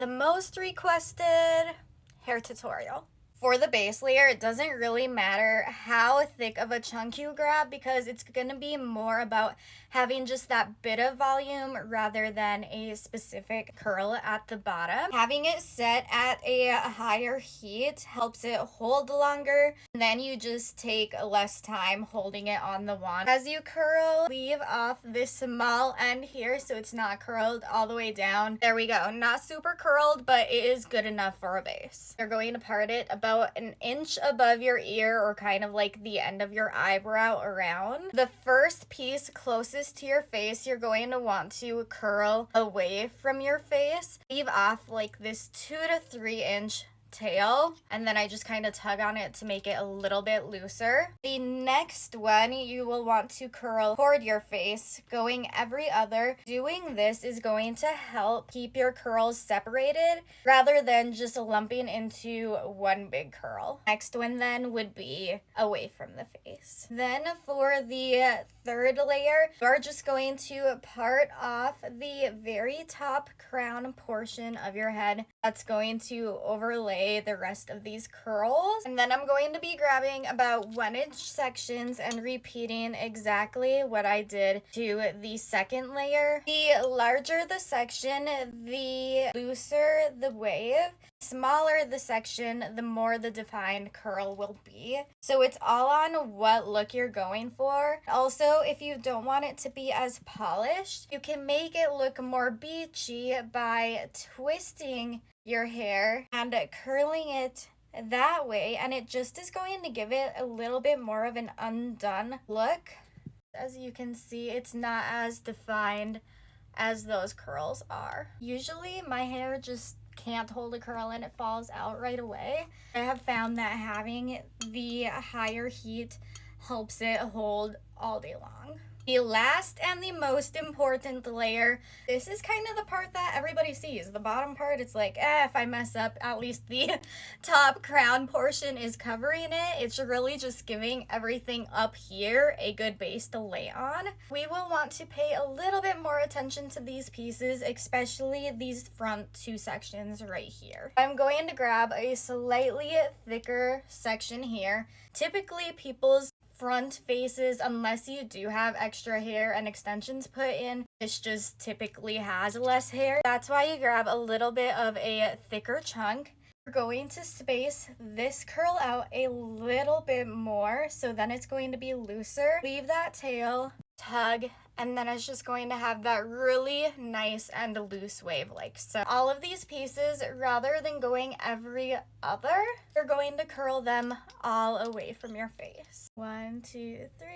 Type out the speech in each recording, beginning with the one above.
The most requested hair tutorial. For the base layer, it doesn't really matter how thick of a chunk you grab because it's going to be more about having just that bit of volume rather than a specific curl at the bottom. Having it set at a higher heat helps it hold longer. And then you just take less time holding it on the wand. As you curl, leave off this small end here so it's not curled all the way down. There we go. Not super curled, but it is good enough for a base. You're going to part it about an inch above your ear or kind of like the end of your eyebrow around. The first piece closest to your face, you're going to want to curl away from your face. Leave off like this 2 to 3 inch tail, and then I just kind of tug on it to make it a little bit looser. The next one you will want to curl toward your face, going every other. Doing this is going to help keep your curls separated rather than just lumping into one big curl. Next one then would be away from the face. Then for the third layer, you're just going to part off the very top crown portion of your head. That's going to overlay the rest of these curls. And then I'm going to be grabbing about 1-inch sections and repeating exactly what I did to the second layer. The larger the section, the looser the wave. Smaller the section, the more the defined curl will be. So it's all on what look you're going for. Also, if you don't want it to be as polished, you can make it look more beachy by twisting your hair and curling it that way, and it just is going to give it a little bit more of an undone look. As you can see, it's not as defined as those curls are. Usually my hair just can't hold a curl and it falls out right away. I have found that having the higher heat helps it hold all day long. The last and the most important layer, this is kind of the part that everybody sees. The bottom part, it's like, if I mess up, at least the top crown portion is covering it. It's really just giving everything up here a good base to lay on. We will want to pay a little bit more attention to these pieces, especially these front 2 sections right here. I'm going to grab a slightly thicker section here. Typically, people's front faces, unless you do have extra hair and extensions put in, this just typically has less hair. That's why you grab a little bit of a thicker chunk. You're going to space this curl out a little bit more, so then it's going to be looser. Leave that tail, tug, and then it's just going to have that really nice and loose wave like so. All of these pieces, rather than going every other, you're going to curl them all away from your face. 1, 2, 3.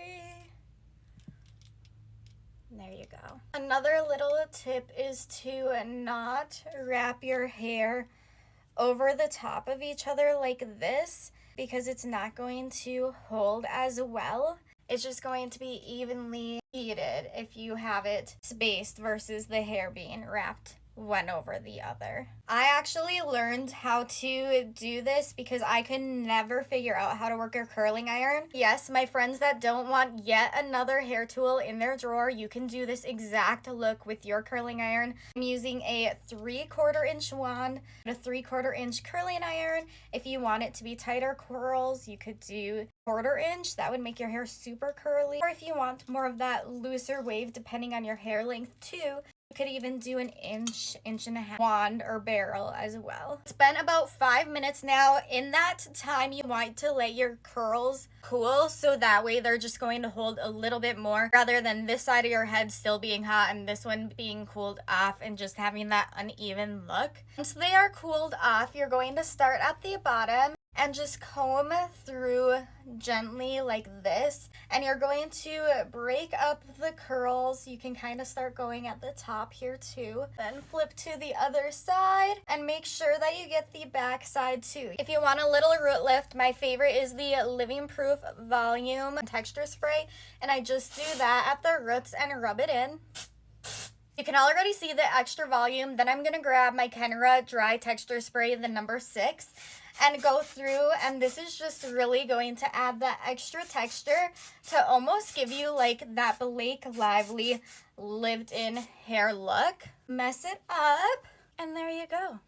There you go. Another little tip is to not wrap your hair over the top of each other like this, because it's not going to hold as well. It's just going to be evenly heated if you have it spaced versus the hair being wrapped one over the other. I actually learned how to do this because I could never figure out how to work a curling iron. Yes, my friends that don't want yet another hair tool in their drawer, you can do this exact look with your curling iron. I'm using a 3/4 inch wand and a 3/4 inch curling iron. If you want it to be tighter curls, you could do 1/4 inch. That would make your hair super curly. Or if you want more of that looser wave, depending on your hair length too, you could even do an inch, inch and a half wand or barrel as well. It's been about 5 minutes now. In that time, you want to let your curls cool, so that way they're just going to hold a little bit more rather than this side of your head still being hot and this one being cooled off and just having that uneven look. Once they are cooled off, you're going to start at the bottom and just comb through gently like this, and you're going to break up the curls. You can kind of start going at the top here too, then flip to the other side and make sure that you get the back side too. If you want a little root lift, my favorite is the Living Proof Volume Texture Spray, and I just do that at the roots and rub it in. You can already see the extra volume. Then I'm going to grab my Kenra Dry Texture Spray, the number 6, and go through, and this is just really going to add that extra texture to almost give you like that Blake Lively lived-in hair look. Mess it up, and there you go.